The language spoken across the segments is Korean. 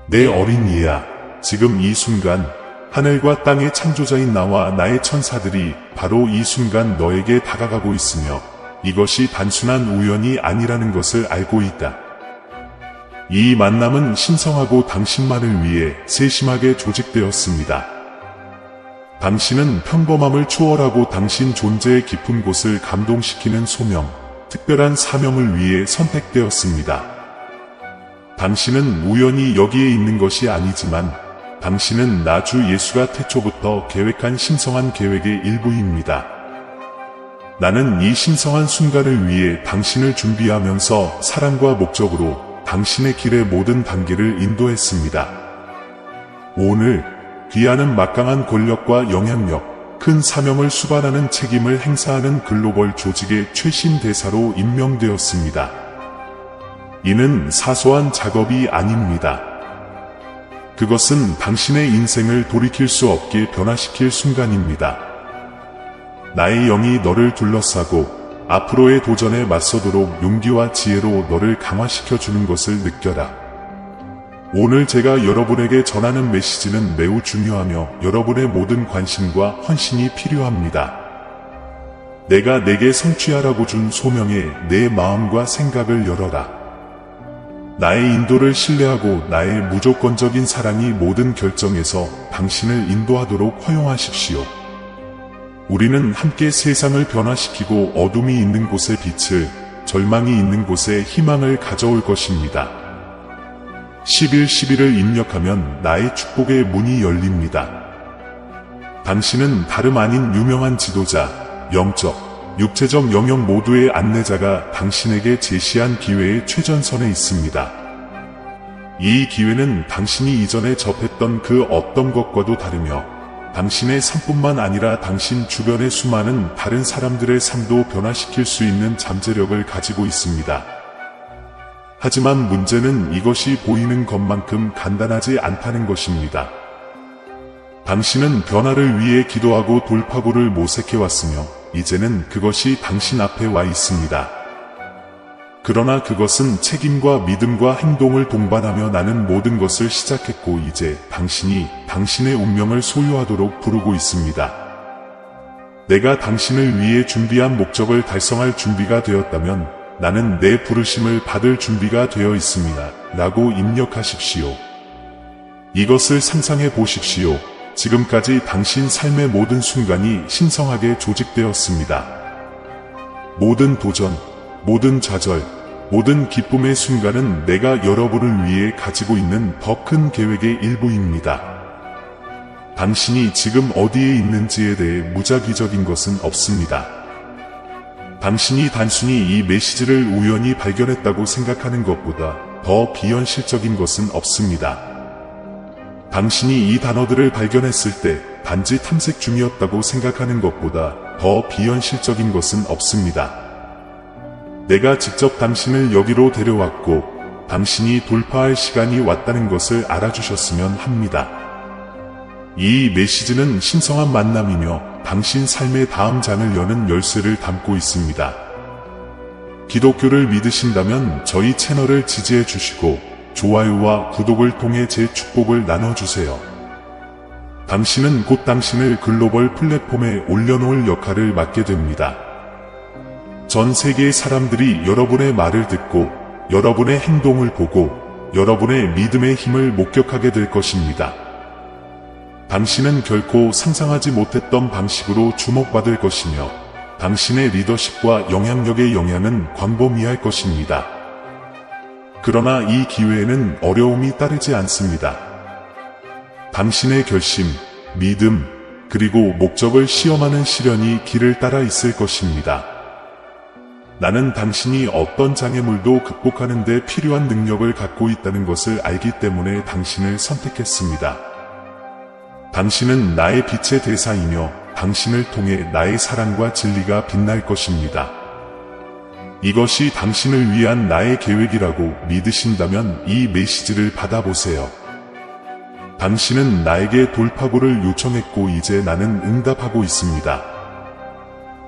내 어린 이야, 지금 이 순간 하늘과 땅의 창조자인 나와 나의 천사들이 바로 이 순간 너에게 다가가고 있으며 이것이 단순한 우연이 아니라는 것을 알고 있다. 이 만남은 신성하고 당신만을 위해 세심하게 조직되었습니다. 당신은 평범함을 초월하고 당신 존재의 깊은 곳을 감동시키는 소명, 특별한 사명을 위해 선택되었습니다. 당신은 우연히 여기에 있는 것이 아니지만 당신은 나 주 예수가 태초부터 계획한 신성한 계획의 일부입니다. 나는 이 신성한 순간을 위해 당신을 준비하면서 사랑과 목적으로 당신의 길의 모든 단계를 인도했습니다. 오늘 귀하는 막강한 권력과 영향력, 큰 사명을 수반하는 책임을 행사하는 글로벌 조직의 최신 대사로 임명되었습니다. 이는 사소한 작업이 아닙니다. 그것은 당신의 인생을 돌이킬 수 없게 변화시킬 순간입니다. 나의 영이 너를 둘러싸고 앞으로의 도전에 맞서도록 용기와 지혜로 너를 강화시켜 주는 것을 느껴라. 오늘 제가 여러분에게 전하는 메시지는 매우 중요하며 여러분의 모든 관심과 헌신이 필요합니다. 내가 내게 성취하라고 준 소명에 내 마음과 생각을 열어라. 나의 인도를 신뢰하고 나의 무조건적인 사랑이 모든 결정에서 당신을 인도하도록 허용하십시오. 우리는 함께 세상을 변화시키고 어둠이 있는 곳에 빛을, 절망이 있는 곳에 희망을 가져올 것입니다. 11.11을 입력하면 나의 축복의 문이 열립니다. 당신은 다름 아닌 유명한 지도자, 영적, 육체적 영역 모두의 안내자가 당신에게 제시한 기회의 최전선에 있습니다. 이 기회는 당신이 이전에 접했던 그 어떤 것과도 다르며 당신의 삶뿐만 아니라 당신 주변의 수많은 다른 사람들의 삶도 변화시킬 수 있는 잠재력을 가지고 있습니다. 하지만 문제는 이것이 보이는 것만큼 간단하지 않다는 것입니다. 당신은 변화를 위해 기도하고 돌파구를 모색해왔으며 이제는 그것이 당신 앞에 와 있습니다. 그러나 그것은 책임과 믿음과 행동을 동반하며 나는 모든 것을 시작했고 이제 당신이 당신의 운명을 소유하도록 부르고 있습니다. 내가 당신을 위해 준비한 목적을 달성할 준비가 되었다면 나는 내 부르심을 받을 준비가 되어 있습니다. 라고 입력하십시오. 이것을 상상해 보십시오. 지금까지 당신 삶의 모든 순간이 신성하게 조직되었습니다. 모든 도전, 모든 좌절, 모든 기쁨의 순간은 내가 여러분을 위해 가지고 있는 더 큰 계획의 일부입니다. 당신이 지금 어디에 있는지에 대해 무작위적인 것은 없습니다. 당신이 단순히 이 메시지를 우연히 발견했다고 생각하는 것보다 더 비현실적인 것은 없습니다. 당신이 이 단어들을 발견했을 때 단지 탐색 중이었다고 생각하는 것보다 더 비현실적인 것은 없습니다. 내가 직접 당신을 여기로 데려왔고 당신이 돌파할 시간이 왔다는 것을 알아주셨으면 합니다. 이 메시지는 신성한 만남이며 당신 삶의 다음 장을 여는 열쇠를 담고 있습니다. 기독교를 믿으신다면 저희 채널을 지지해 주시고 좋아요와 구독을 통해 제 축복을 나눠주세요. 당신은 곧 당신을 글로벌 플랫폼에 올려놓을 역할을 맡게 됩니다. 전 세계의 사람들이 여러분의 말을 듣고 여러분의 행동을 보고 여러분의 믿음의 힘을 목격하게 될 것입니다. 당신은 결코 상상하지 못했던 방식으로 주목받을 것이며 당신의 리더십과 영향력의 영향은 광범위할 것입니다. 그러나 이 기회에는 어려움이 따르지 않습니다. 당신의 결심, 믿음, 그리고 목적을 시험하는 시련이 길을 따라 있을 것입니다. 나는 당신이 어떤 장애물도 극복하는 데 필요한 능력을 갖고 있다는 것을 알기 때문에 당신을 선택했습니다. 당신은 나의 빛의 대사이며 당신을 통해 나의 사랑과 진리가 빛날 것입니다. 이것이 당신을 위한 나의 계획이라고 믿으신다면 이 메시지를 받아보세요. 당신은 나에게 돌파구를 요청했고 이제 나는 응답하고 있습니다.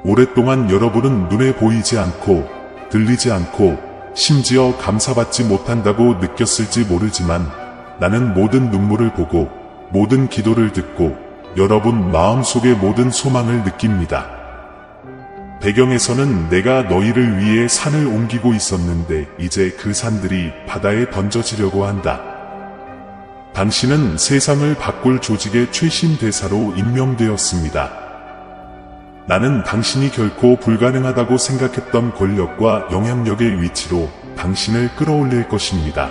오랫동안 여러분은 눈에 보이지 않고 들리지 않고 심지어 감사받지 못한다고 느꼈을지 모르지만 나는 모든 눈물을 보고 모든 기도를 듣고 여러분 마음속의 모든 소망을 느낍니다. 배경에서는 내가 너희를 위해 산을 옮기고 있었는데 이제 그 산들이 바다에 던져지려고 한다. 당신은 세상을 바꿀 조직의 최신 대사로 임명되었습니다. 나는 당신이 결코 불가능하다고 생각했던 권력과 영향력의 위치로 당신을 끌어올릴 것입니다.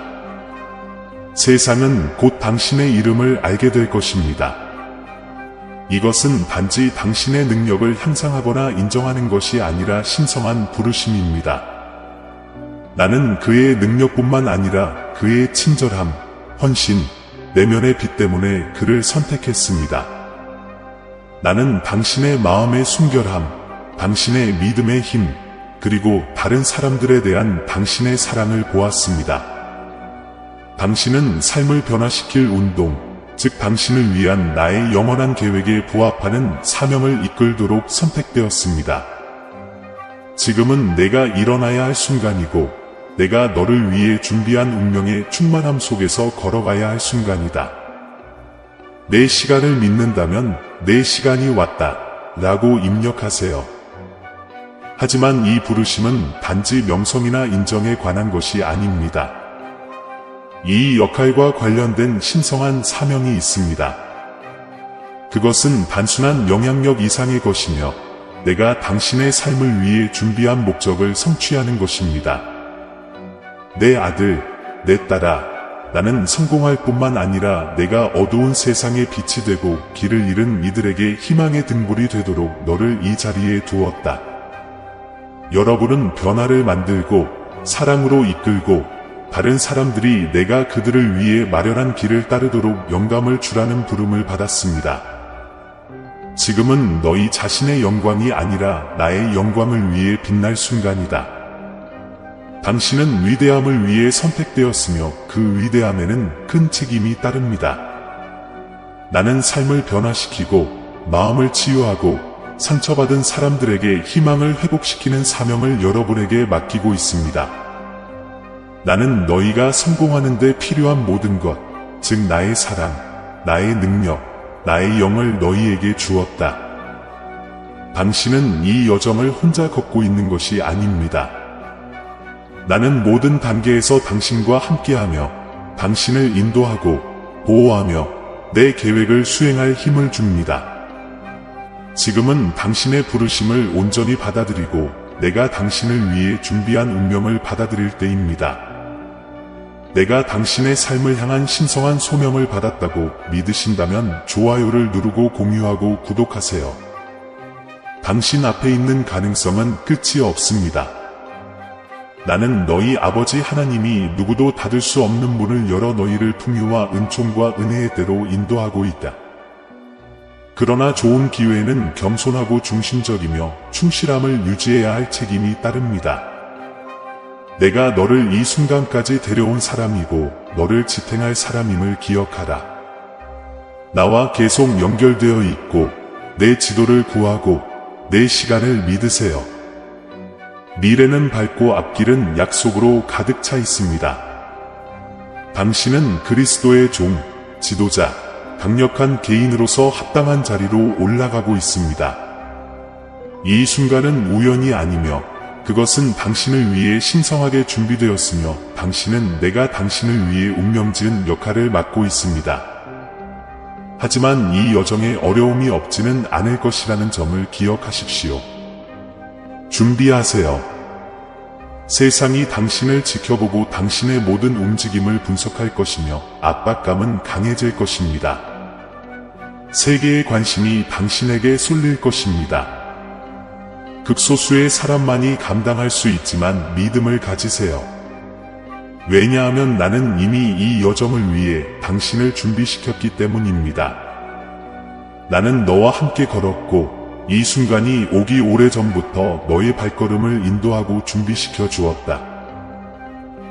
세상은 곧 당신의 이름을 알게 될 것입니다. 이것은 단지 당신의 능력을 향상하거나 인정하는 것이 아니라 신성한 부르심입니다. 나는 그의 능력뿐만 아니라 그의 친절함, 헌신, 내면의 빛 때문에 그를 선택했습니다. 나는 당신의 마음의 순결함, 당신의 믿음의 힘, 그리고 다른 사람들에 대한 당신의 사랑을 보았습니다. 당신은 삶을 변화시킬 운동, 즉 당신을 위한 나의 영원한 계획에 부합하는 사명을 이끌도록 선택되었습니다. 지금은 내가 일어나야 할 순간이고 내가 너를 위해 준비한 운명의 충만함 속에서 걸어가야 할 순간이다. 내 시간을 믿는다면 내 시간이 왔다 라고 입력하세요. 하지만 이 부르심은 단지 명성이나 인정에 관한 것이 아닙니다. 이 역할과 관련된 신성한 사명이 있습니다. 그것은 단순한 영향력 이상의 것이며 내가 당신의 삶을 위해 준비한 목적을 성취하는 것입니다. 내 아들, 내 딸아, 나는 성공할 뿐만 아니라 내가 어두운 세상의 빛이 되고 길을 잃은 이들에게 희망의 등불이 되도록 너를 이 자리에 두었다. 여러분은 변화를 만들고 사랑으로 이끌고 다른 사람들이 내가 그들을 위해 마련한 길을 따르도록 영감을 주라는 부름을 받았습니다. 지금은 너희 자신의 영광이 아니라 나의 영광을 위해 빛날 순간이다. 당신은 위대함을 위해 선택되었으며 그 위대함에는 큰 책임이 따릅니다. 나는 삶을 변화시키고 마음을 치유하고 상처받은 사람들에게 희망을 회복시키는 사명을 여러분에게 맡기고 있습니다. 나는 너희가 성공하는 데 필요한 모든 것, 즉 나의 사랑, 나의 능력, 나의 영을 너희에게 주었다. 당신은 이 여정을 혼자 걷고 있는 것이 아닙니다. 나는 모든 단계에서 당신과 함께하며 당신을 인도하고 보호하며 내 계획을 수행할 힘을 줍니다. 지금은 당신의 부르심을 온전히 받아들이고 내가 당신을 위해 준비한 운명을 받아들일 때입니다. 내가 당신의 삶을 향한 신성한 소명을 받았다고 믿으신다면 좋아요를 누르고 공유하고 구독하세요. 당신 앞에 있는 가능성은 끝이 없습니다. 나는 너희 아버지 하나님이 누구도 닫을 수 없는 문을 열어 너희를 풍요와 은총과 은혜의 때로 인도하고 있다. 그러나 좋은 기회에는 겸손하고 중심적이며 충실함을 유지해야 할 책임이 따릅니다. 내가 너를 이 순간까지 데려온 사람이고 너를 지탱할 사람임을 기억하라. 나와 계속 연결되어 있고 내 지도를 구하고 내 시간을 믿으세요. 미래는 밝고 앞길은 약속으로 가득 차 있습니다. 당신은 그리스도의 종, 지도자, 강력한 개인으로서 합당한 자리로 올라가고 있습니다. 이 순간은 우연이 아니며 그것은 당신을 위해 신성하게 준비되었으며 당신은 내가 당신을 위해 운명지은 역할을 맡고 있습니다. 하지만 이 여정에 어려움이 없지는 않을 것이라는 점을 기억하십시오. 준비하세요. 세상이 당신을 지켜보고 당신의 모든 움직임을 분석할 것이며 압박감은 강해질 것입니다. 세계의 관심이 당신에게 쏠릴 것입니다. 극소수의 사람만이 감당할 수 있지만 믿음을 가지세요. 왜냐하면 나는 이미 이 여정을 위해 당신을 준비시켰기 때문입니다. 나는 너와 함께 걸었고 이 순간이 오기 오래전부터 너의 발걸음을 인도하고 준비시켜 주었다.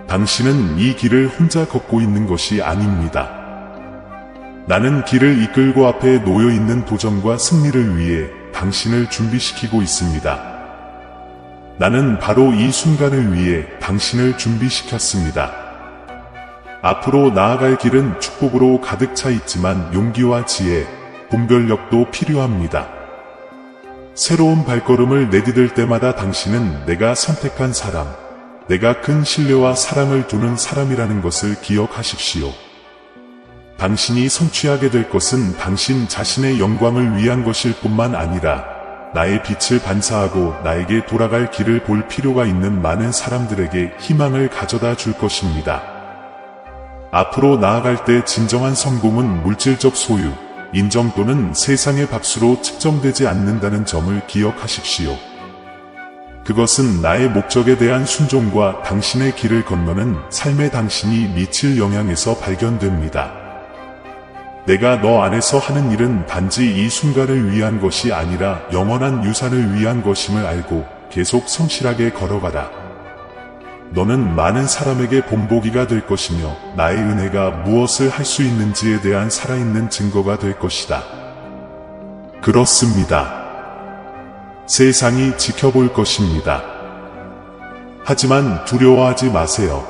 당신은 이 길을 혼자 걷고 있는 것이 아닙니다. 나는 길을 이끌고 앞에 놓여 있는 도전과 승리를 위해 당신을 준비시키고 있습니다. 나는 바로 이 순간을 위해 당신을 준비시켰습니다. 앞으로 나아갈 길은 축복으로 가득 차 있지만 용기와 지혜, 분별력도 필요합니다. 새로운 발걸음을 내디딜 때마다 당신은 내가 선택한 사람, 내가 큰 신뢰와 사랑을 두는 사람이라는 것을 기억하십시오. 당신이 성취하게 될 것은 당신 자신의 영광을 위한 것일 뿐만 아니라 나의 빛을 반사하고 나에게 돌아갈 길을 볼 필요가 있는 많은 사람들에게 희망을 가져다 줄 것입니다. 앞으로 나아갈 때 진정한 성공은 물질적 소유, 인정 또는 세상의 박수로 측정되지 않는다는 점을 기억하십시오. 그것은 나의 목적에 대한 순종과 당신의 길을 건너는 삶의 당신이 미칠 영향에서 발견됩니다. 내가 너 안에서 하는 일은 단지 이 순간을 위한 것이 아니라 영원한 유산을 위한 것임을 알고 계속 성실하게 걸어가라. 너는 많은 사람에게 본보기가 될 것이며 나의 은혜가 무엇을 할 수 있는지에 대한 살아있는 증거가 될 것이다. 그렇습니다. 세상이 지켜볼 것입니다. 하지만 두려워하지 마세요.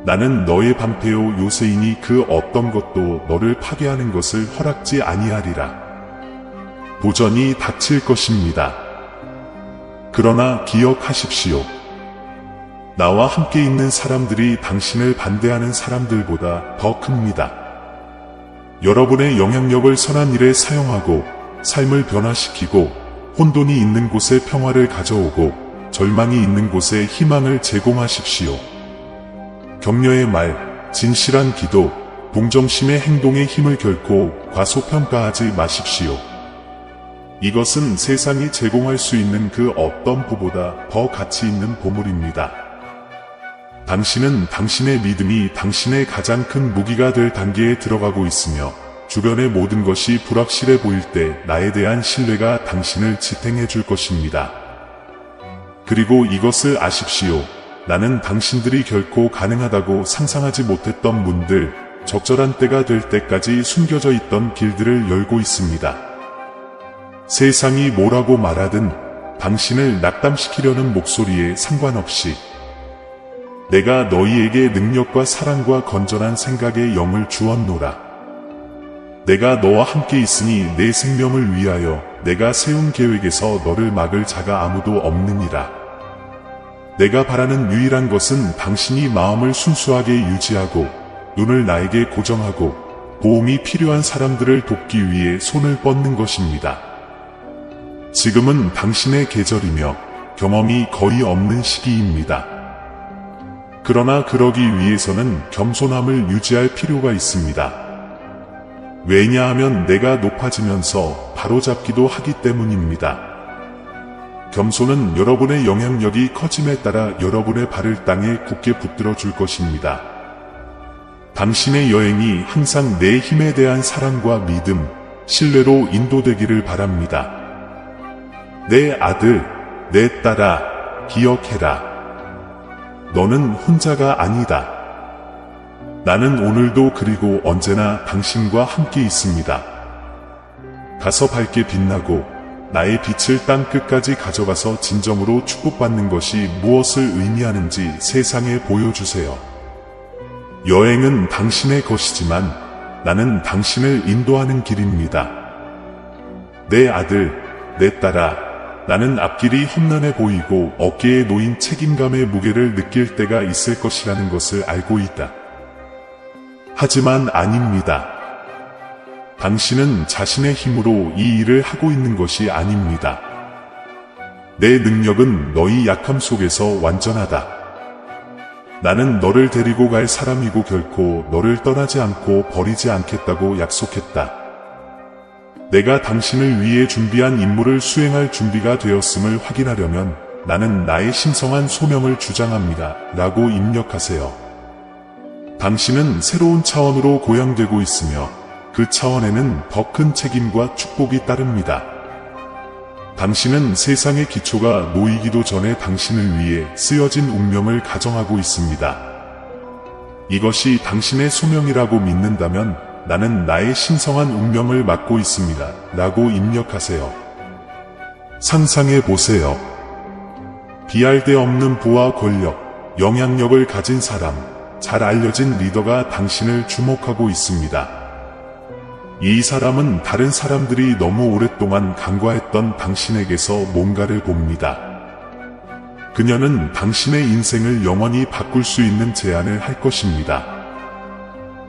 나는 너의 방패요 요새이니 그 어떤 것도 너를 파괴하는 것을 허락지 아니하리라. 도전이 닥칠 것입니다. 그러나 기억하십시오. 나와 함께 있는 사람들이 당신을 반대하는 사람들보다 더 큽니다. 여러분의 영향력을 선한 일에 사용하고 삶을 변화시키고 혼돈이 있는 곳에 평화를 가져오고 절망이 있는 곳에 희망을 제공하십시오. 격려의 말, 진실한 기도, 동정심의 행동의 힘을 결코 과소평가하지 마십시오. 이것은 세상이 제공할 수 있는 그 어떤 보보다 더 가치 있는 보물입니다. 당신은 당신의 믿음이 당신의 가장 큰 무기가 될 단계에 들어가고 있으며 주변의 모든 것이 불확실해 보일 때 나에 대한 신뢰가 당신을 지탱해 줄 것입니다. 그리고 이것을 아십시오. 나는 당신들이 결코 가능하다고 상상하지 못했던 문들, 적절한 때가 될 때까지 숨겨져 있던 길들을 열고 있습니다. 세상이 뭐라고 말하든 당신을 낙담시키려는 목소리에 상관없이 내가 너희에게 능력과 사랑과 건전한 생각의 영을 주었노라. 내가 너와 함께 있으니 내 생명을 위하여 내가 세운 계획에서 너를 막을 자가 아무도 없느니라. 내가 바라는 유일한 것은 당신이 마음을 순수하게 유지하고 눈을 나에게 고정하고 도움이 필요한 사람들을 돕기 위해 손을 뻗는 것입니다. 지금은 당신의 계절이며 경험이 거의 없는 시기입니다. 그러나 그러기 위해서는 겸손함을 유지할 필요가 있습니다. 왜냐하면 내가 높아지면서 바로잡기도 하기 때문입니다. 겸손은 여러분의 영향력이 커짐에 따라 여러분의 발을 땅에 굳게 붙들어 줄 것입니다. 당신의 여행이 항상 내 힘에 대한 사랑과 믿음, 신뢰로 인도되기를 바랍니다. 내 아들, 내 딸아, 기억해라. 너는 혼자가 아니다. 나는 오늘도 그리고 언제나 당신과 함께 있습니다. 가서 밝게 빛나고 나의 빛을 땅 끝까지 가져가서 진정으로 축복받는 것이 무엇을 의미하는지 세상에 보여주세요. 여행은 당신의 것이지만 나는 당신을 인도하는 길입니다. 내 아들, 내 딸아, 나는 앞길이 험난해 보이고 어깨에 놓인 책임감의 무게를 느낄 때가 있을 것이라는 것을 알고 있다. 하지만 아닙니다. 당신은 자신의 힘으로 이 일을 하고 있는 것이 아닙니다. 내 능력은 너희 약함 속에서 완전하다. 나는 너를 데리고 갈 사람이고 결코 너를 떠나지 않고 버리지 않겠다고 약속했다. 내가 당신을 위해 준비한 임무를 수행할 준비가 되었음을 확인하려면 나는 나의 신성한 소명을 주장합니다. 라고 입력하세요. 당신은 새로운 차원으로 고양되고 있으며 그 차원에는 더 큰 책임과 축복이 따릅니다. 당신은 세상의 기초가 놓이기도 전에 당신을 위해 쓰여진 운명을 가정하고 있습니다. 이것이 당신의 소명이라고 믿는다면 나는 나의 신성한 운명을 맡고 있습니다. 라고 입력하세요. 상상해 보세요. 비할 데 없는 부와 권력, 영향력을 가진 사람, 잘 알려진 리더가 당신을 주목하고 있습니다. 이 사람은 다른 사람들이 너무 오랫동안 간과했던 당신에게서 뭔가를 봅니다. 그녀는 당신의 인생을 영원히 바꿀 수 있는 제안을 할 것입니다.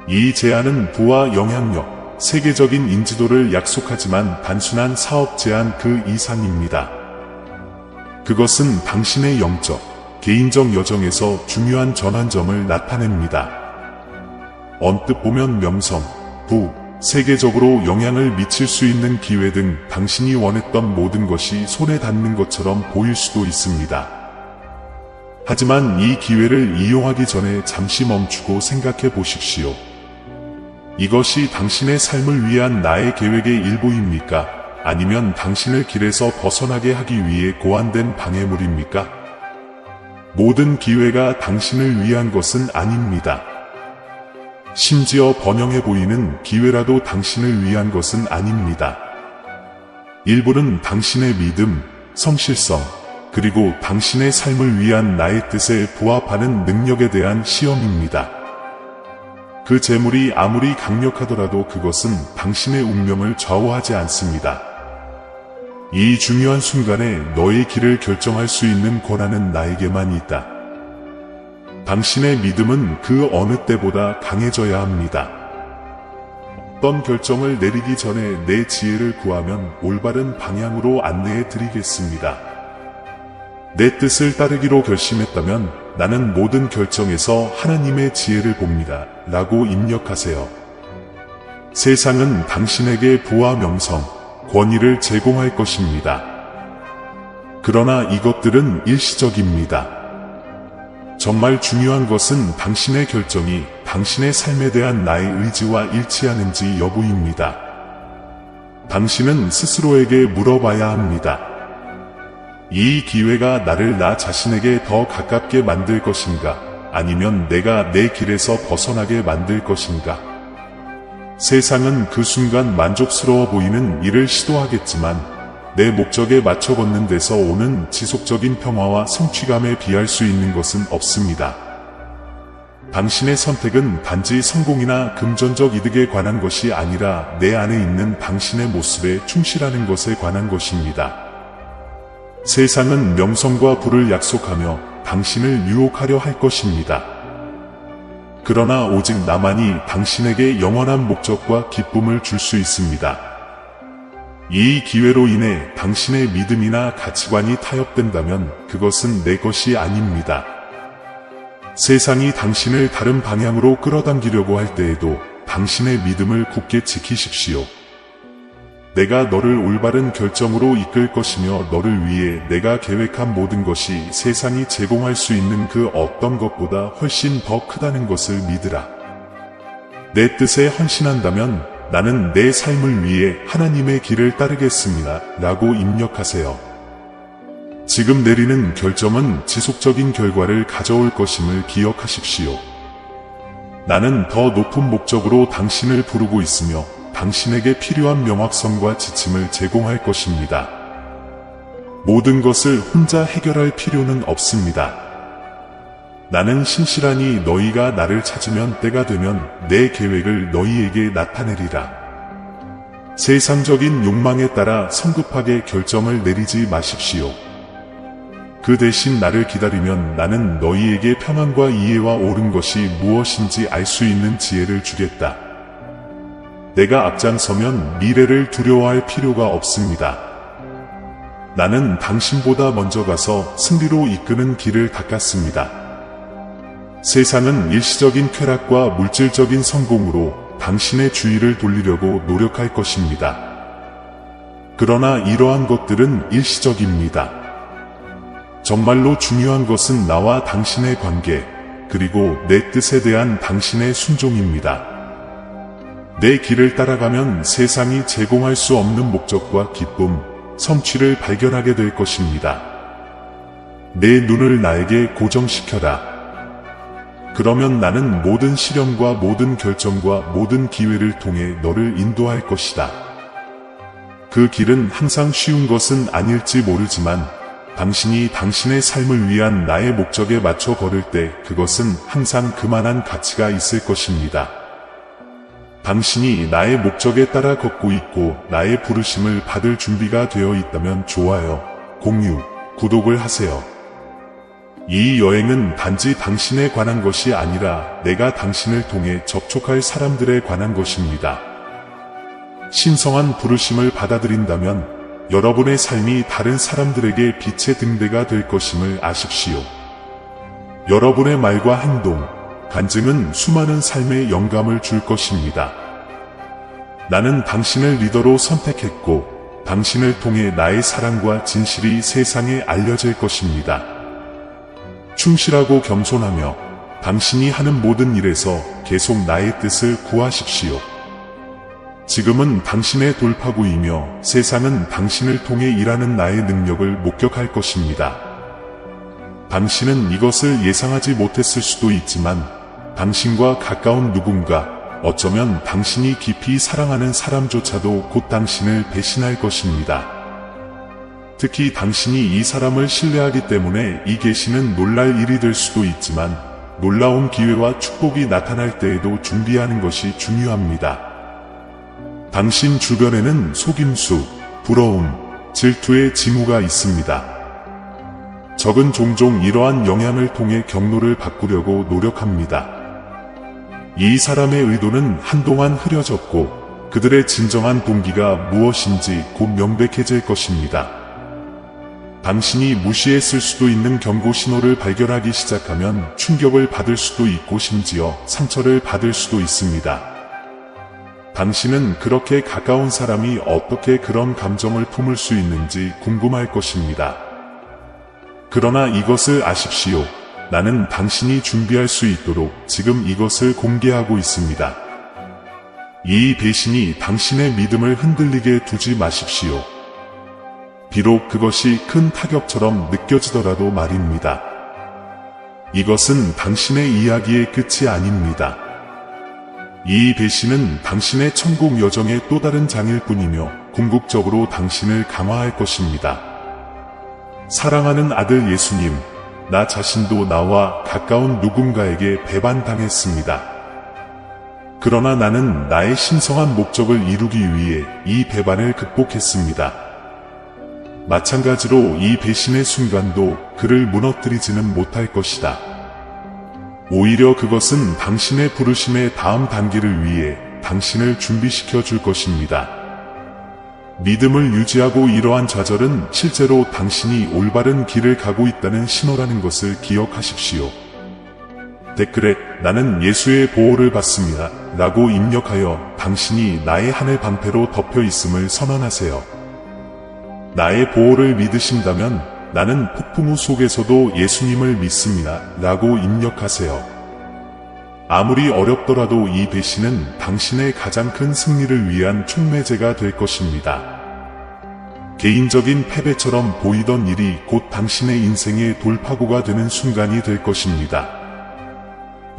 이 제안은 부와 영향력, 세계적인 인지도를 약속하지만 단순한 사업 제안 그 이상입니다. 그것은 당신의 영적, 개인적 여정에서 중요한 전환점을 나타냅니다. 언뜻 보면 명성, 부, 세계적으로 영향을 미칠 수 있는 기회 등 당신이 원했던 모든 것이 손에 닿는 것처럼 보일 수도 있습니다. 하지만 이 기회를 이용하기 전에 잠시 멈추고 생각해 보십시오. 이것이 당신의 삶을 위한 나의 계획의 일부입니까? 아니면 당신을 길에서 벗어나게 하기 위해 고안된 방해물입니까? 모든 기회가 당신을 위한 것은 아닙니다. 심지어 번영해 보이는 기회라도 당신을 위한 것은 아닙니다. 일부는 당신의 믿음, 성실성, 그리고 당신의 삶을 위한 나의 뜻에 부합하는 능력에 대한 시험입니다. 그 재물이 아무리 강력하더라도 그것은 당신의 운명을 좌우하지 않습니다. 이 중요한 순간에 너의 길을 결정할 수 있는 권한은 나에게만 있다. 당신의 믿음은 그 어느 때보다 강해져야 합니다. 어떤 결정을 내리기 전에 내 지혜를 구하면 올바른 방향으로 안내해 드리겠습니다. 내 뜻을 따르기로 결심했다면 나는 모든 결정에서 하나님의 지혜를 봅니다. 라고 입력하세요. 세상은 당신에게 부와 명성, 권위를 제공할 것입니다. 그러나 이것들은 일시적입니다. 정말 중요한 것은 당신의 결정이 당신의 삶에 대한 나의 의지와 일치하는지 여부입니다. 당신은 스스로에게 물어봐야 합니다. 이 기회가 나를 나 자신에게 더 가깝게 만들 것인가? 아니면 내가 내 길에서 벗어나게 만들 것인가? 세상은 그 순간 만족스러워 보이는 일을 시도하겠지만 내 목적에 맞춰 걷는 데서 오는 지속적인 평화와 성취감에 비할 수 있는 것은 없습니다. 당신의 선택은 단지 성공이나 금전적 이득에 관한 것이 아니라 내 안에 있는 당신의 모습에 충실하는 것에 관한 것입니다. 세상은 명성과 부를 약속하며 당신을 유혹하려 할 것입니다. 그러나 오직 나만이 당신에게 영원한 목적과 기쁨을 줄 수 있습니다. 이 기회로 인해 당신의 믿음이나 가치관이 타협된다면 그것은 내 것이 아닙니다. 세상이 당신을 다른 방향으로 끌어당기려고 할 때에도 당신의 믿음을 굳게 지키십시오. 내가 너를 올바른 결정으로 이끌 것이며 너를 위해 내가 계획한 모든 것이 세상이 제공할 수 있는 그 어떤 것보다 훨씬 더 크다는 것을 믿으라. 내 뜻에 헌신한다면 나는 내 삶을 위해 하나님의 길을 따르겠습니다. 라고 입력하세요. 지금 내리는 결정은 지속적인 결과를 가져올 것임을 기억하십시오. 나는 더 높은 목적으로 당신을 부르고 있으며 당신에게 필요한 명확성과 지침을 제공할 것입니다. 모든 것을 혼자 해결할 필요는 없습니다. 나는 신실하니 너희가 나를 찾으면 때가 되면 내 계획을 너희에게 나타내리라. 세상적인 욕망에 따라 성급하게 결정을 내리지 마십시오. 그 대신 나를 기다리면 나는 너희에게 평안과 이해와 옳은 것이 무엇인지 알 수 있는 지혜를 주겠다. 내가 앞장서면 미래를 두려워할 필요가 없습니다. 나는 당신보다 먼저 가서 승리로 이끄는 길을 닦았습니다. 세상은 일시적인 쾌락과 물질적인 성공으로 당신의 주의를 돌리려고 노력할 것입니다. 그러나 이러한 것들은 일시적입니다. 정말로 중요한 것은 나와 당신의 관계, 그리고 내 뜻에 대한 당신의 순종입니다. 내 길을 따라가면 세상이 제공할 수 없는 목적과 기쁨, 성취를 발견하게 될 것입니다. 내 눈을 나에게 고정시켜라. 그러면 나는 모든 시련과 모든 결정과 모든 기회를 통해 너를 인도할 것이다. 그 길은 항상 쉬운 것은 아닐지 모르지만 당신이 당신의 삶을 위한 나의 목적에 맞춰 걸을 때 그것은 항상 그만한 가치가 있을 것입니다. 당신이 나의 목적에 따라 걷고 있고 나의 부르심을 받을 준비가 되어 있다면 좋아요, 공유, 구독을 하세요. 이 여행은 단지 당신에 관한 것이 아니라 내가 당신을 통해 접촉할 사람들에 관한 것입니다. 신성한 부르심을 받아들인다면 여러분의 삶이 다른 사람들에게 빛의 등대가 될 것임을 아십시오. 여러분의 말과 행동, 간증은 수많은 삶에 영감을 줄 것입니다. 나는 당신을 리더로 선택했고 당신을 통해 나의 사랑과 진실이 세상에 알려질 것입니다. 충실하고 겸손하며 당신이 하는 모든 일에서 계속 나의 뜻을 구하십시오. 지금은 당신의 돌파구이며 세상은 당신을 통해 일하는 나의 능력을 목격할 것입니다. 당신은 이것을 예상하지 못했을 수도 있지만 당신과 가까운 누군가, 어쩌면 당신이 깊이 사랑하는 사람조차도 곧 당신을 배신할 것입니다. 특히 당신이 이 사람을 신뢰하기 때문에 이 계시는 놀랄 일이 될 수도 있지만 놀라운 기회와 축복이 나타날 때에도 준비하는 것이 중요합니다. 당신 주변에는 속임수, 부러움, 질투의 징후가 있습니다. 적은 종종 이러한 영향을 통해 경로를 바꾸려고 노력합니다. 이 사람의 의도는 한동안 흐려졌고 그들의 진정한 동기가 무엇인지 곧 명백해질 것입니다. 당신이 무시했을 수도 있는 경고 신호를 발견하기 시작하면 충격을 받을 수도 있고 심지어 상처를 받을 수도 있습니다. 당신은 그렇게 가까운 사람이 어떻게 그런 감정을 품을 수 있는지 궁금할 것입니다. 그러나 이것을 아십시오. 나는 당신이 준비할 수 있도록 지금 이것을 공개하고 있습니다. 이 배신이 당신의 믿음을 흔들리게 두지 마십시오. 비록 그것이 큰 타격처럼 느껴지더라도 말입니다. 이것은 당신의 이야기의 끝이 아닙니다. 이 배신은 당신의 천국 여정의 또 다른 장일 뿐이며 궁극적으로 당신을 강화할 것입니다. 사랑하는 아들 예수님, 나 자신도 나와 가까운 누군가에게 배반당했습니다. 그러나 나는 나의 신성한 목적을 이루기 위해 이 배반을 극복했습니다. 마찬가지로 이 배신의 순간도 그를 무너뜨리지는 못할 것이다. 오히려 그것은 당신의 부르심의 다음 단계를 위해 당신을 준비시켜 줄 것입니다. 믿음을 유지하고 이러한 좌절은 실제로 당신이 올바른 길을 가고 있다는 신호라는 것을 기억하십시오. 댓글에 나는 예수의 보호를 받습니다 라고 입력하여 당신이 나의 하늘 방패로 덮여 있음을 선언하세요. 나의 보호를 믿으신다면 나는 폭풍우 속에서도 예수님을 믿습니다 라고 입력하세요. 아무리 어렵더라도 이 배신은 당신의 가장 큰 승리를 위한 촉매제가 될 것입니다. 개인적인 패배처럼 보이던 일이 곧 당신의 인생의 돌파구가 되는 순간이 될 것입니다.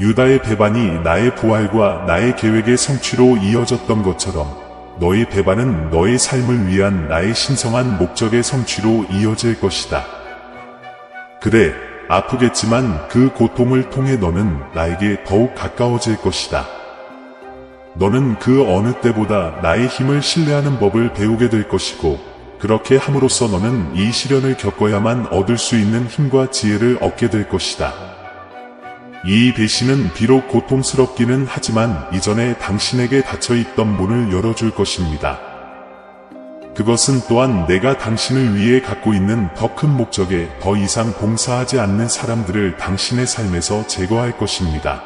유다의 배반이 나의 부활과 나의 계획의 성취로 이어졌던 것처럼 너의 배반은 너의 삶을 위한 나의 신성한 목적의 성취로 이어질 것이다. 그래, 아프겠지만 그 고통을 통해 너는 나에게 더욱 가까워질 것이다. 너는 그 어느 때보다 나의 힘을 신뢰하는 법을 배우게 될 것이고, 그렇게 함으로써 너는 이 시련을 겪어야만 얻을 수 있는 힘과 지혜를 얻게 될 것이다. 이 배신은 비록 고통스럽기는 하지만 이전에 당신에게 닫혀있던 문을 열어줄 것입니다. 그것은 또한 내가 당신을 위해 갖고 있는 더 큰 목적에 더 이상 봉사하지 않는 사람들을 당신의 삶에서 제거할 것입니다.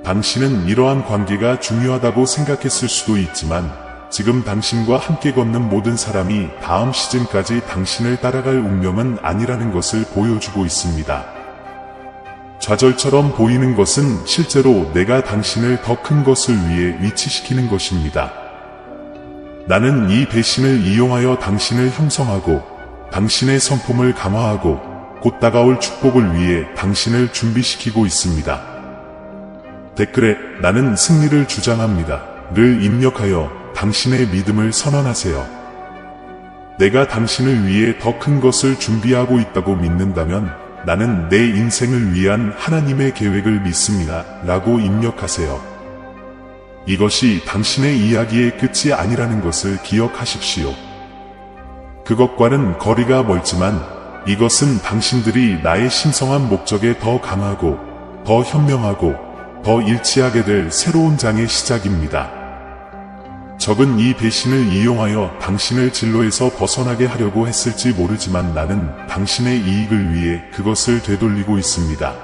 당신은 이러한 관계가 중요하다고 생각했을 수도 있지만 지금 당신과 함께 걷는 모든 사람이 다음 시즌까지 당신을 따라갈 운명은 아니라는 것을 보여주고 있습니다. 좌절처럼 보이는 것은 실제로 내가 당신을 더 큰 것을 위해 위치시키는 것입니다. 나는 이 배신을 이용하여 당신을 형성하고 당신의 성품을 강화하고 곧 다가올 축복을 위해 당신을 준비시키고 있습니다. 댓글에 나는 승리를 주장합니다 를 입력하여 당신의 믿음을 선언하세요. 내가 당신을 위해 더 큰 것을 준비하고 있다고 믿는다면 나는 내 인생을 위한 하나님의 계획을 믿습니다. 라고 입력하세요. 이것이 당신의 이야기의 끝이 아니라는 것을 기억하십시오. 그것과는 거리가 멀지만 이것은 당신들이 나의 신성한 목적에 더 강하고 더 현명하고 더 일치하게 될 새로운 장의 시작입니다. 적은 이 배신을 이용하여 당신을 진로에서 벗어나게 하려고 했을지 모르지만 나는 당신의 이익을 위해 그것을 되돌리고 있습니다.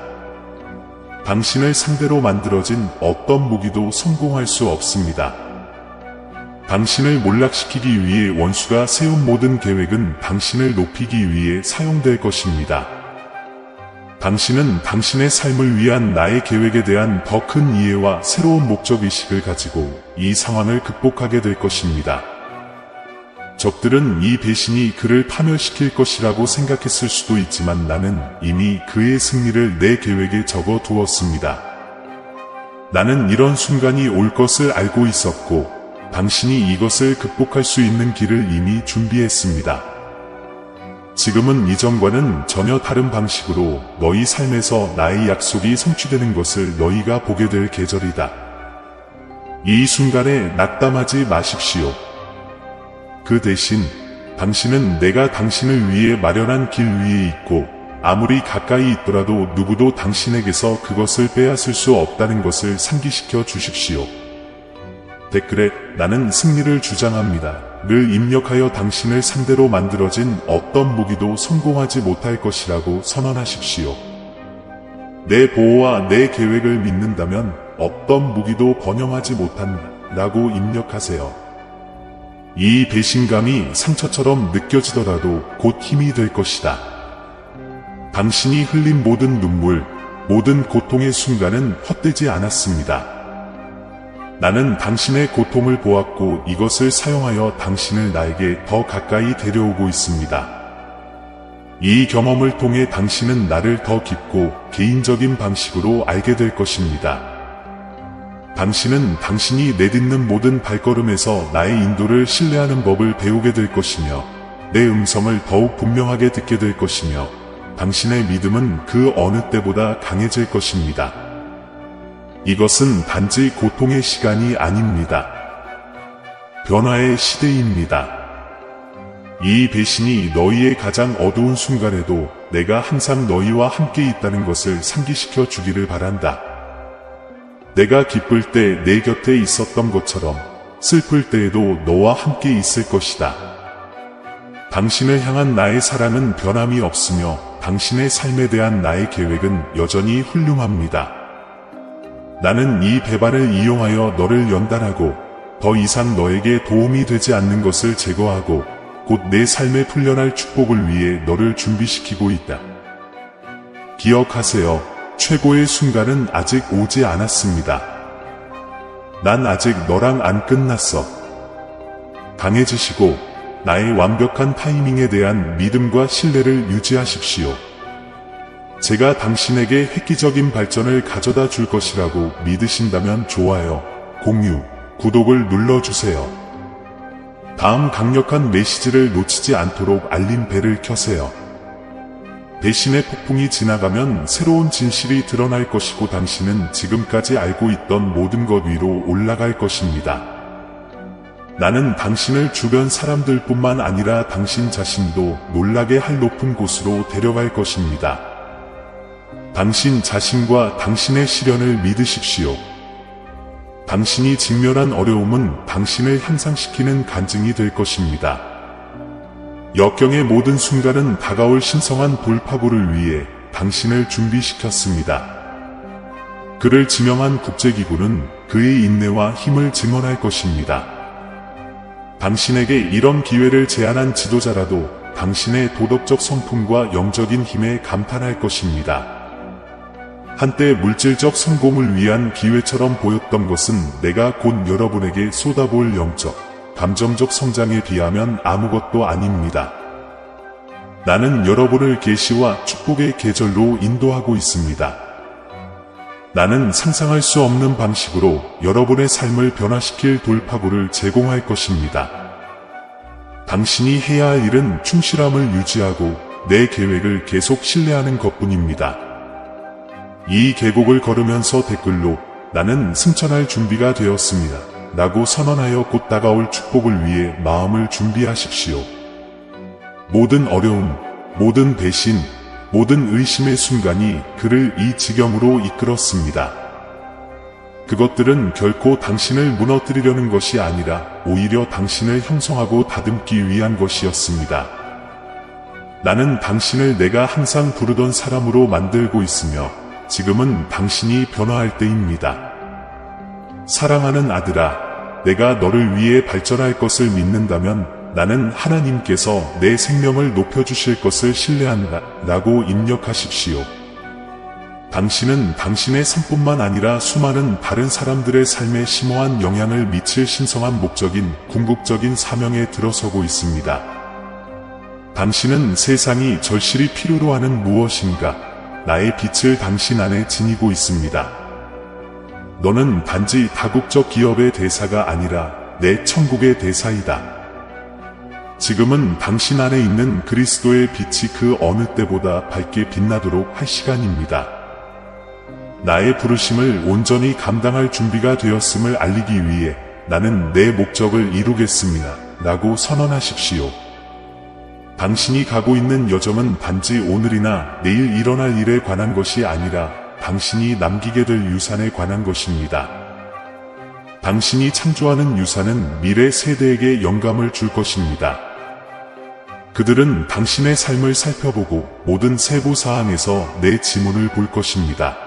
당신을 상대로 만들어진 어떤 무기도 성공할 수 없습니다. 당신을 몰락시키기 위해 원수가 세운 모든 계획은 당신을 높이기 위해 사용될 것입니다. 당신은 당신의 삶을 위한 나의 계획에 대한 더 큰 이해와 새로운 목적의식을 가지고 이 상황을 극복하게 될 것입니다. 적들은 이 배신이 그를 파멸시킬 것이라고 생각했을 수도 있지만 나는 이미 그의 승리를 내 계획에 적어 두었습니다. 나는 이런 순간이 올 것을 알고 있었고 당신이 이것을 극복할 수 있는 길을 이미 준비했습니다. 지금은 이전과는 전혀 다른 방식으로 너희 삶에서 나의 약속이 성취되는 것을 너희가 보게 될 계절이다. 이 순간에 낙담하지 마십시오. 그 대신 당신은 내가 당신을 위해 마련한 길 위에 있고 아무리 가까이 있더라도 누구도 당신에게서 그것을 빼앗을 수 없다는 것을 상기시켜 주십시오. 댓글에 나는 승리를 주장합니다. 를 입력하여 당신을 상대로 만들어진 어떤 무기도 성공하지 못할 것이라고 선언하십시오. 내 보호와 내 계획을 믿는다면 어떤 무기도 번영하지 못한다. 라고 입력하세요. 이 배신감이 상처처럼 느껴지더라도 곧 힘이 될 것이다. 당신이 흘린 모든 눈물, 모든 고통의 순간은 헛되지 않았습니다. 나는 당신의 고통을 보았고 이것을 사용하여 당신을 나에게 더 가까이 데려오고 있습니다. 이 경험을 통해 당신은 나를 더 깊고 개인적인 방식으로 알게 될 것입니다. 당신은 당신이 내딛는 모든 발걸음에서 나의 인도를 신뢰하는 법을 배우게 될 것이며 내 음성을 더욱 분명하게 듣게 될 것이며 당신의 믿음은 그 어느 때보다 강해질 것입니다. 이것은 단지 고통의 시간이 아닙니다. 변화의 시대입니다. 이 배신이 너희의 가장 어두운 순간에도 내가 항상 너희와 함께 있다는 것을 상기시켜 주기를 바란다. 내가 기쁠 때 내 곁에 있었던 것처럼 슬플 때에도 너와 함께 있을 것이다. 당신을 향한 나의 사랑은 변함이 없으며 당신의 삶에 대한 나의 계획은 여전히 훌륭합니다. 나는 이 배반을 이용하여 너를 연단하고 더 이상 너에게 도움이 되지 않는 것을 제거하고 곧 내 삶에 풀려날 축복을 위해 너를 준비시키고 있다. 기억하세요. 최고의 순간은 아직 오지 않았습니다. 난 아직 너랑 안 끝났어. 강해지시고 나의 완벽한 타이밍에 대한 믿음과 신뢰를 유지하십시오. 제가 당신에게 획기적인 발전을 가져다 줄 것이라고 믿으신다면 좋아요, 공유, 구독을 눌러주세요. 다음 강력한 메시지를 놓치지 않도록 알림벨을 켜세요. 배신의 폭풍이 지나가면 새로운 진실이 드러날 것이고 당신은 지금까지 알고 있던 모든 것 위로 올라갈 것입니다. 나는 당신을 주변 사람들뿐만 아니라 당신 자신도 놀라게 할 높은 곳으로 데려갈 것입니다. 당신 자신과 당신의 시련을 믿으십시오. 당신이 직면한 어려움은 당신을 향상시키는 간증이 될 것입니다. 역경의 모든 순간은 다가올 신성한 돌파구를 위해 당신을 준비시켰습니다. 그를 지명한 국제기구는 그의 인내와 힘을 증언할 것입니다. 당신에게 이런 기회를 제안한 지도자라도 당신의 도덕적 성품과 영적인 힘에 감탄할 것입니다. 한때 물질적 성공을 위한 기회처럼 보였던 것은 내가 곧 여러분에게 쏟아볼 영적, 감정적 성장에 비하면 아무것도 아닙니다. 나는 여러분을 계시와 축복의 계절로 인도하고 있습니다. 나는 상상할 수 없는 방식으로 여러분의 삶을 변화시킬 돌파구를 제공할 것입니다. 당신이 해야 할 일은 충실함을 유지하고 내 계획을 계속 신뢰하는 것뿐입니다. 이 계곡을 걸으면서 댓글로 나는 승천할 준비가 되었습니다 라고 선언하여 곧 다가올 축복을 위해 마음을 준비하십시오. 모든 어려움, 모든 배신, 모든 의심의 순간이 그를 이 지경으로 이끌었습니다. 그것들은 결코 당신을 무너뜨리려는 것이 아니라 오히려 당신을 형성하고 다듬기 위한 것이었습니다. 나는 당신을 내가 항상 부르던 사람으로 만들고 있으며 지금은 당신이 변화할 때입니다. 사랑하는 아들아, 내가 너를 위해 발전할 것을 믿는다면 나는 하나님께서 내 생명을 높여주실 것을 신뢰한다 라고 입력하십시오. 당신은 당신의 삶뿐만 아니라 수많은 다른 사람들의 삶에 심오한 영향을 미칠 신성한 목적인 궁극적인 사명에 들어서고 있습니다. 당신은 세상이 절실히 필요로 하는 무엇인가, 나의 빛을 당신 안에 지니고 있습니다. 너는 단지 다국적 기업의 대사가 아니라 내 천국의 대사이다. 지금은 당신 안에 있는 그리스도의 빛이 그 어느 때보다 밝게 빛나도록 할 시간입니다. 나의 부르심을 온전히 감당할 준비가 되었음을 알리기 위해 나는 내 목적을 이루겠습니다 라고 선언하십시오. 당신이 가고 있는 여정은 단지 오늘이나 내일 일어날 일에 관한 것이 아니라 당신이 남기게 될 유산에 관한 것입니다. 당신이 창조하는 유산은 미래 세대에게 영감을 줄 것입니다. 그들은 당신의 삶을 살펴보고 모든 세부 사항에서 내 지문을 볼 것입니다.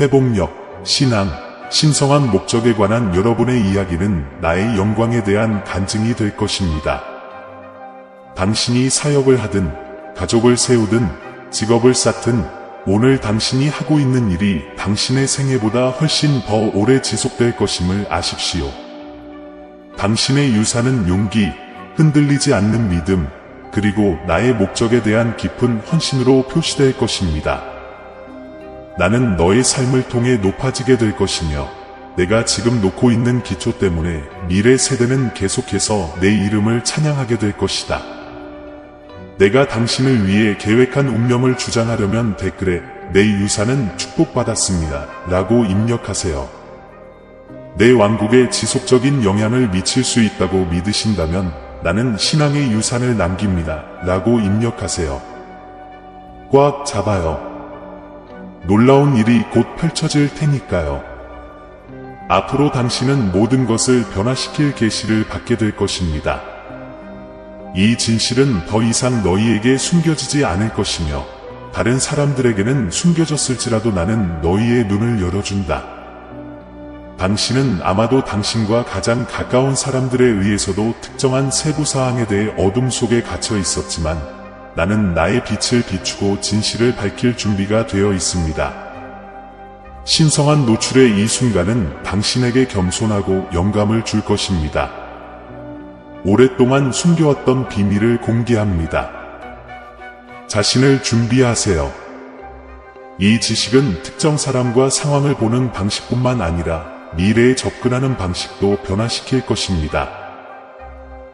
회복력, 신앙, 신성한 목적에 관한 여러분의 이야기는 나의 영광에 대한 간증이 될 것입니다. 당신이 사역을 하든, 가족을 세우든, 직업을 쌓든, 오늘 당신이 하고 있는 일이 당신의 생애보다 훨씬 더 오래 지속될 것임을 아십시오. 당신의 유산은 용기, 흔들리지 않는 믿음, 그리고 나의 목적에 대한 깊은 헌신으로 표시될 것입니다. 나는 너의 삶을 통해 높아지게 될 것이며 내가 지금 놓고 있는 기초 때문에 미래 세대는 계속해서 내 이름을 찬양하게 될 것이다. 내가 당신을 위해 계획한 운명을 주장하려면 댓글에 내 유산은 축복받았습니다 라고 입력하세요. 내 왕국에 지속적인 영향을 미칠 수 있다고 믿으신다면 나는 신앙의 유산을 남깁니다 라고 입력하세요. 꽉 잡아요. 놀라운 일이 곧 펼쳐질 테니까요. 앞으로 당신은 모든 것을 변화시킬 계시를 받게 될 것입니다. 이 진실은 더 이상 너희에게 숨겨지지 않을 것이며 다른 사람들에게는 숨겨졌을지라도 나는 너희의 눈을 열어준다. 당신은 아마도 당신과 가장 가까운 사람들에 의해서도 특정한 세부 사항에 대해 어둠 속에 갇혀 있었지만 나는 나의 빛을 비추고 진실을 밝힐 준비가 되어 있습니다. 신성한 노출의 이 순간은 당신에게 겸손하고 영감을 줄 것입니다. 오랫동안 숨겨왔던 비밀을 공개합니다. 자신을 준비하세요. 이 지식은 특정 사람과 상황을 보는 방식뿐만 아니라 미래에 접근하는 방식도 변화시킬 것입니다.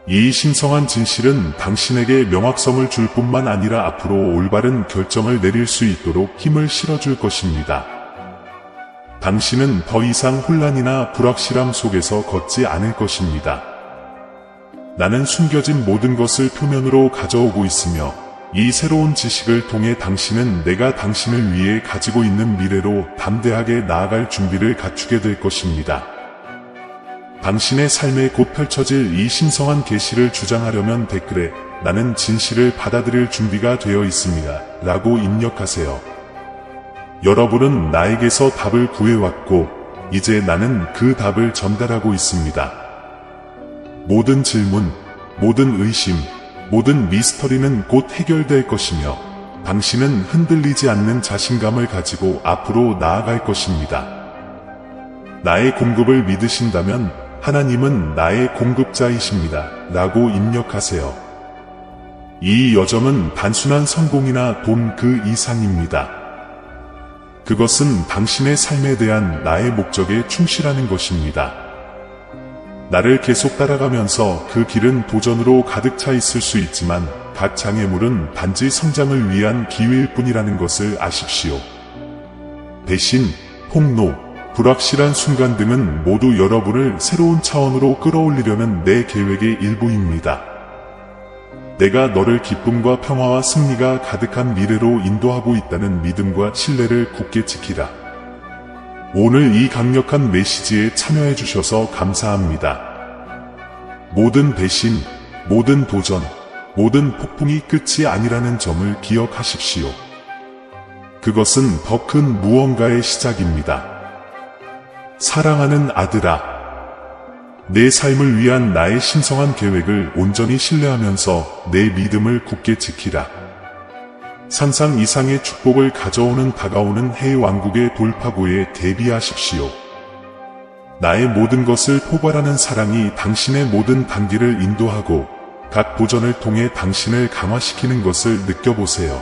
이 신성한 진실은 당신에게 명확성을 줄 뿐만 아니라 앞으로 올바른 결정을 내릴 수 있도록 힘을 실어줄 것입니다. 당신은 더 이상 혼란이나 불확실함 속에서 걷지 않을 것입니다. 나는 숨겨진 모든 것을 표면으로 가져오고 있으며 이 새로운 지식을 통해 당신은 내가 당신을 위해 가지고 있는 미래로 담대하게 나아갈 준비를 갖추게 될 것입니다. 당신의 삶에 곧 펼쳐질 이 신성한 계시를 주장하려면 댓글에 나는 진실을 받아들일 준비가 되어 있습니다 라고 입력하세요. 여러분은 나에게서 답을 구해왔고 이제 나는 그 답을 전달하고 있습니다. 모든 질문, 모든 의심, 모든 미스터리는 곧 해결될 것이며 당신은 흔들리지 않는 자신감을 가지고 앞으로 나아갈 것입니다. 나의 공급을 믿으신다면 하나님은 나의 공급자이십니다 라고 입력하세요. 이 여정은 단순한 성공이나 돈 그 이상입니다. 그것은 당신의 삶에 대한 나의 목적에 충실하는 것입니다. 나를 계속 따라가면서 그 길은 도전으로 가득 차 있을 수 있지만 각 장애물은 단지 성장을 위한 기회일 뿐이라는 것을 아십시오. 배신, 폭로, 불확실한 순간 등은 모두 여러분을 새로운 차원으로 끌어올리려는 내 계획의 일부입니다. 내가 너를 기쁨과 평화와 승리가 가득한 미래로 인도하고 있다는 믿음과 신뢰를 굳게 지키라. 오늘 이 강력한 메시지에 참여해 주셔서 감사합니다. 모든 배신, 모든 도전, 모든 폭풍이 끝이 아니라는 점을 기억하십시오. 그것은 더 큰 무언가의 시작입니다. 사랑하는 아들아, 내 삶을 위한 나의 신성한 계획을 온전히 신뢰하면서 내 믿음을 굳게 지키라. 상상 이상의 축복을 가져오는 다가오는 해 왕국의 돌파구에 대비하십시오. 나의 모든 것을 포괄하는 사랑이 당신의 모든 단계를 인도하고 각 도전을 통해 당신을 강화시키는 것을 느껴보세요.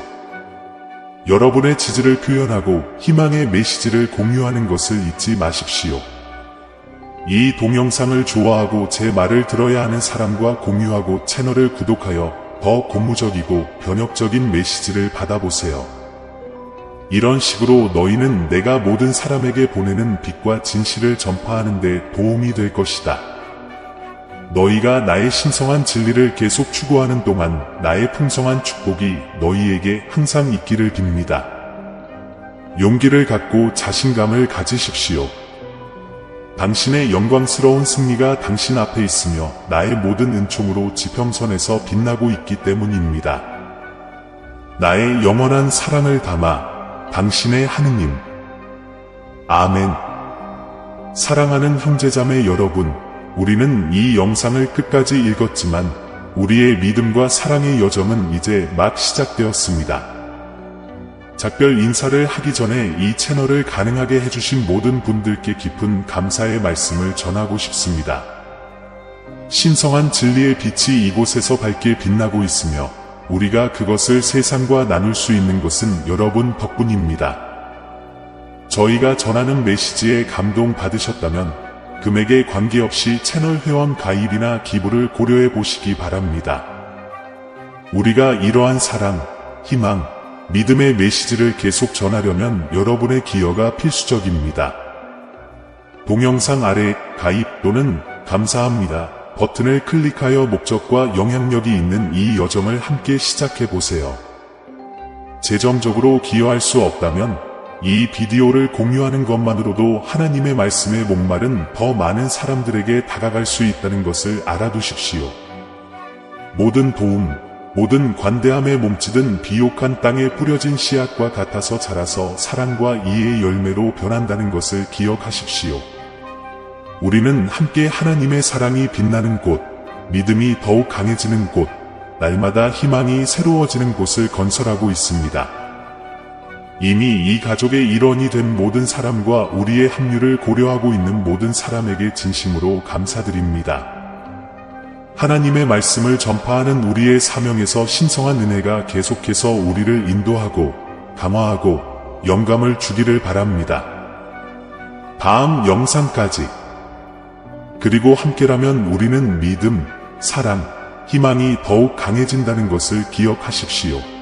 여러분의 지지를 표현하고 희망의 메시지를 공유하는 것을 잊지 마십시오. 이 동영상을 좋아하고 제 말을 들어야 하는 사람과 공유하고 채널을 구독하여 더 고무적이고 변혁적인 메시지를 받아보세요. 이런 식으로 너희는 내가 모든 사람에게 보내는 빛과 진실을 전파하는 데 도움이 될 것이다. 너희가 나의 신성한 진리를 계속 추구하는 동안 나의 풍성한 축복이 너희에게 항상 있기를 빕니다. 용기를 갖고 자신감을 가지십시오. 당신의 영광스러운 승리가 당신 앞에 있으며 나의 모든 은총으로 지평선에서 빛나고 있기 때문입니다. 나의 영원한 사랑을 담아 당신의 하느님. 아멘. 사랑하는 형제자매 여러분, 우리는 이 영상을 끝까지 읽었지만 우리의 믿음과 사랑의 여정은 이제 막 시작되었습니다. 작별 인사를 하기 전에 이 채널을 가능하게 해주신 모든 분들께 깊은 감사의 말씀을 전하고 싶습니다. 신성한 진리의 빛이 이곳에서 밝게 빛나고 있으며 우리가 그것을 세상과 나눌 수 있는 것은 여러분 덕분입니다. 저희가 전하는 메시지에 감동받으셨다면 금액에 관계없이 채널 회원 가입이나 기부를 고려해 보시기 바랍니다. 우리가 이러한 사랑, 희망, 믿음의 메시지를 계속 전하려면 여러분의 기여가 필수적입니다. 동영상 아래 가입 또는 감사합니다 버튼을 클릭하여 목적과 영향력이 있는 이 여정을 함께 시작해보세요. 재정적으로 기여할 수 없다면 이 비디오를 공유하는 것만으로도 하나님의 말씀에 목마른 더 많은 사람들에게 다가갈 수 있다는 것을 알아두십시오. 모든 도움, 모든 관대함에 몸짓은 비옥한 땅에 뿌려진 씨앗과 같아서 자라서 사랑과 이해의 열매로 변한다는 것을 기억하십시오. 우리는 함께 하나님의 사랑이 빛나는 곳, 믿음이 더욱 강해지는 곳, 날마다 희망이 새로워지는 곳을 건설하고 있습니다. 이미 이 가족의 일원이 된 모든 사람과 우리의 합류를 고려하고 있는 모든 사람에게 진심으로 감사드립니다. 하나님의 말씀을 전파하는 우리의 사명에서 신성한 은혜가 계속해서 우리를 인도하고 강화하고 영감을 주기를 바랍니다. 다음 영상까지. 그리고 함께라면 우리는 믿음, 사랑, 희망이 더욱 강해진다는 것을 기억하십시오.